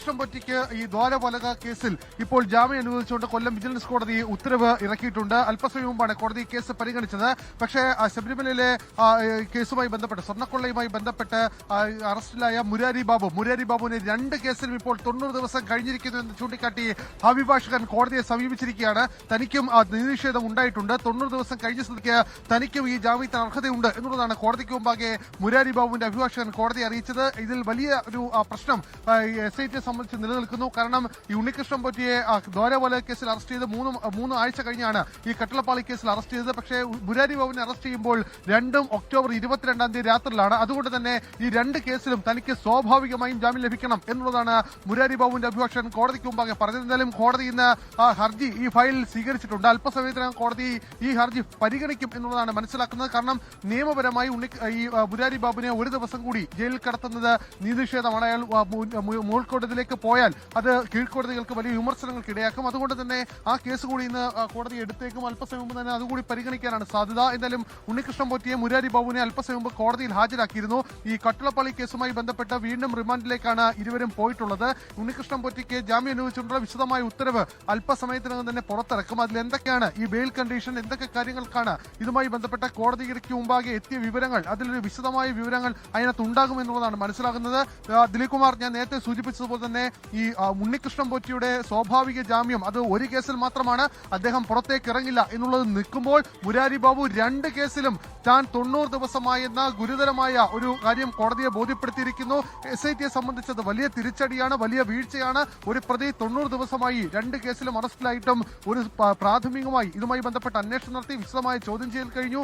ഉണ്ണികൃഷ്ണൻ പൊറ്റിക്ക് ഈ ദ്വാരപാലക കേസിൽ ഇപ്പോൾ ജാമ്യം അനുവദിച്ചുകൊണ്ട് കൊല്ലം വിജിലൻസ് കോടതി ഉത്തരവ് ഇറക്കിയിട്ടുണ്ട്. അല്പസമയം മുമ്പാണ് കോടതി കേസ് പരിഗണിച്ചത്. പക്ഷേ ശബരിമലയിലെ കേസുമായി ബന്ധപ്പെട്ട് സ്വർണ്ണക്കൊള്ളയുമായി ബന്ധപ്പെട്ട് അറസ്റ്റിലായ മുരാരി ബാബുവിന് 2 കേസിലും ഇപ്പോൾ 90 ദിവസം കഴിഞ്ഞിരിക്കുന്നു എന്ന് ചൂണ്ടിക്കാട്ടി അഭിഭാഷകൻ കോടതിയെ സമീപിച്ചിരിക്കുകയാണ്. തനിക്കും നീതിനിഷേധം ഉണ്ടായിട്ടുണ്ട്, 90 ദിവസം കഴിഞ്ഞ സ്ഥിതിക്ക് തനിക്കും ഈ ജാമ്യത്തിന് അർഹതയുണ്ട് എന്നുള്ളതാണ് കോടതിക്ക് മുമ്പാകെ മുരാരി ബാബുവിന്റെ അഭിഭാഷകൻ കോടതിയെ അറിയിച്ചത്. ഇതിൽ വലിയ ഒരു പ്രശ്നം SIT സംബന്ധിച്ച് നിലനിൽക്കുന്നു. കാരണം ഈ ഉണ്ണികൃഷ്ണൻ പൊറ്റിയെ ദ്വാരപാലക കേസിൽ അറസ്റ്റ് ചെയ്ത് മൂന്ന് ആഴ്ച കഴിഞ്ഞാണ് ഈ കട്ടളപ്പാളി കേസിൽ അറസ്റ്റ് ചെയ്തത്. പക്ഷേ മുരാരി ബാബുവിനെ അറസ്റ്റ് ചെയ്യുമ്പോൾ 2 ഒക്ടോബർ 22 രാത്രിയിലാണ്. അതുകൊണ്ട് തന്നെ ഈ 2 കേസിലും തനിക്ക് സ്വാഭാവികമായും ജാമ്യം ലഭിക്കണം എന്നുള്ളതാണ് മുരാരി ബാബുവിന്റെ അഭിഭാഷകൻ കോടതിക്ക് മുമ്പാകെ പറഞ്ഞത്. എന്തായാലും കോടതി ഇന്ന് ഹർജി ഈ ഫയലിൽ സ്വീകരിച്ചിട്ടുണ്ട്. അല്പസമയത്തിനകം കോടതി ഈ ഹർജി പരിഗണിക്കും എന്നുള്ളതാണ് മനസ്സിലാക്കുന്നത്. കാരണം നിയമപരമായി ഈ മുരാരി ബാബുവിനെ 1 ദിവസം കൂടി ജയിലിൽ കടത്തുന്നത് നീതിനിഷേധമാണ്. അയാൾ മുകൾക്കോടതിയിലേക്ക് പോയാൽ അത് കീഴ്ക്കോടതികൾക്ക് വലിയ വിമർശനങ്ങൾക്ക് ഇടയാക്കും. അതുകൊണ്ട് തന്നെ ആ കേസ് കൂടി ഇന്ന് കോടതി എടുത്തേക്കും. അല്പസമയം മുമ്പ് തന്നെ അതുകൂടി പരിഗണിക്കാനാണ് സാധ്യത. എന്തായാലും ഉണ്ണികൃഷ്ണൻ പൊറ്റിയെ മുരാരി ബാബുവിനെ അല്പസമയം മുമ്പ് കോടതിയിൽ ഹാജരാക്കിയിരുന്നു. ഈ കട്ടളപ്പള്ളി കേസുമായി ബന്ധപ്പെട്ട് വീണ്ടും റിമാൻഡിലേക്കാണ് ഇരുവരും പോയിട്ടുള്ളത്. ഉണ്ണികൃഷ്ണൻ പൊറ്റിക്ക് ജാമ്യം അനുവദിച്ചുകൊണ്ടുള്ള വിശദമായ ഉത്തരവ് അല്പസമയത്തിനകം തന്നെ പുറത്തിറക്കും. അതിൽ എന്തൊക്കെയാണ് ഈ ബെയിൽ കണ്ടീഷൻ, എന്തൊക്കെ കാര്യങ്ങൾക്കാണ് ഇതുമായി ബന്ധപ്പെട്ട കോടതിക്ക് മുമ്പാകെ എത്തിയ വിവരങ്ങൾ, അതിലൊരു വിശദമായ വിവരങ്ങൾ അതിനകത്ത് ഉണ്ടാകുമെന്നുള്ളതാണ് മനസ്സിലാകുന്നത്. ദിലീപ് കുമാർ, ഞാൻ നേരത്തെ സൂചിപ്പിച്ചതുപോലെ തന്നെ ഈ ഉണ്ണികൃഷ്ണൻ പൊറ്റിയുടെ സ്വാഭാവിക ജാമ്യം അത് 1 കേസിൽ മാത്രമാണ്. അദ്ദേഹം പുറത്തേക്ക് ഇറങ്ങില്ല എന്നുള്ളത് നിൽക്കുമ്പോൾ മുരാരി ബാബു 2 കേസിലും താൻ 90 ദിവസമായെന്ന ഗുരുതരമായ ഒരു കാര്യം കോടതിയെ ബോധ്യപ്പെടുത്തിയിരിക്കുന്നു. SITയെ സംബന്ധിച്ചത് വലിയ തിരിച്ചടിയാണ്, വലിയ വീഴ്ചയാണ്. ഒരു പ്രതി 90 ദിവസമായി 2 കേസിലും അറസ്റ്റിലായിട്ടും ഒരു പ്രാഥമികമായി ഇതുമായി ബന്ധപ്പെട്ട അന്വേഷണം നടത്തി വിശദമായ ചോദ്യം ചെയ്യൽ കഴിഞ്ഞു.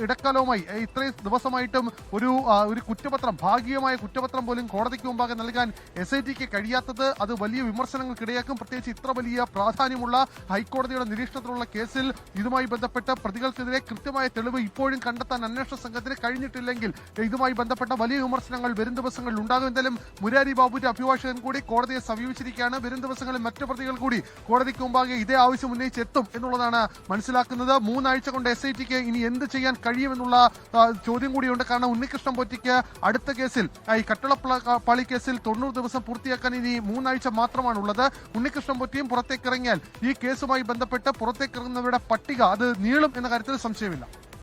ഇടക്കാലവുമായി ഇത്രയും ദിവസമായിട്ടും ഒരു കുറ്റപത്രം, ഭാഗികമായ കുറ്റപത്രം പോലും കോടതിക്ക് മുമ്പാകെ നൽകാൻ SITക്ക് കഴിയാത്തത് അത് വലിയ വിമർശനങ്ങൾക്കിടയാക്കും. പ്രത്യേകിച്ച് ഇത്ര വലിയ പ്രാധാന്യമുള്ള ഹൈക്കോടതിയുടെ നിരീക്ഷണത്തിലുള്ള കേസിൽ ഇതുമായി ബന്ധപ്പെട്ട പ്രതികൾക്കെതിരെ കൃത്യമായ തെളിവ് ഇപ്പോഴും കണ്ടെത്താൻ അന്വേഷണ സംഘത്തിന് കഴിഞ്ഞിട്ടില്ലെങ്കിൽ ഇതുമായി ബന്ധപ്പെട്ട വലിയ വിമർശനങ്ങൾ വരും ദിവസങ്ങളിൽ ഉണ്ടാകും. എന്തായാലും മുരാരി ബാബുവിന്റെ അഭിഭാഷകൻ കൂടി കോടതിയെ സമീപിച്ചിരിക്കുകയാണ്. വരും ദിവസങ്ങളിൽ മറ്റു പ്രതികൾ കൂടി കോടതിക്ക് മുമ്പാകെ ഇതേ ആവശ്യം ഉന്നയിച്ചെത്തും എന്നുള്ളതാണ് മനസ്സിലാക്കുന്നത്. 3 ആഴ്ച കൊണ്ട് SITക്ക് ഇനി എന്ത് ചെയ്യാൻ കഴിയുമെന്നുള്ള ചോദ്യം കൂടിയുണ്ട്. കാരണം ഉണ്ണികൃഷ്ണൻ പൊറ്റിക്ക് അടുത്ത കേസിൽ ഈ കട്ടളപ്പാളി കേസിൽ 90 ദിവസം പൂർത്തിയാക്കാൻ ഇനി 3 ആഴ്ച മാത്രമാണുള്ളത്. ഉണ്ണികൃഷ്ണൻ പൊറ്റിയും പുറത്തേക്കിറങ്ങിയാൽ ഈ കേസുമായി ബന്ധപ്പെട്ട് പുറത്തേക്കിറങ്ങുന്നവരുടെ പട്ടിക അത് നീളും എന്ന കാര്യത്തിൽ സംശയമില്ല.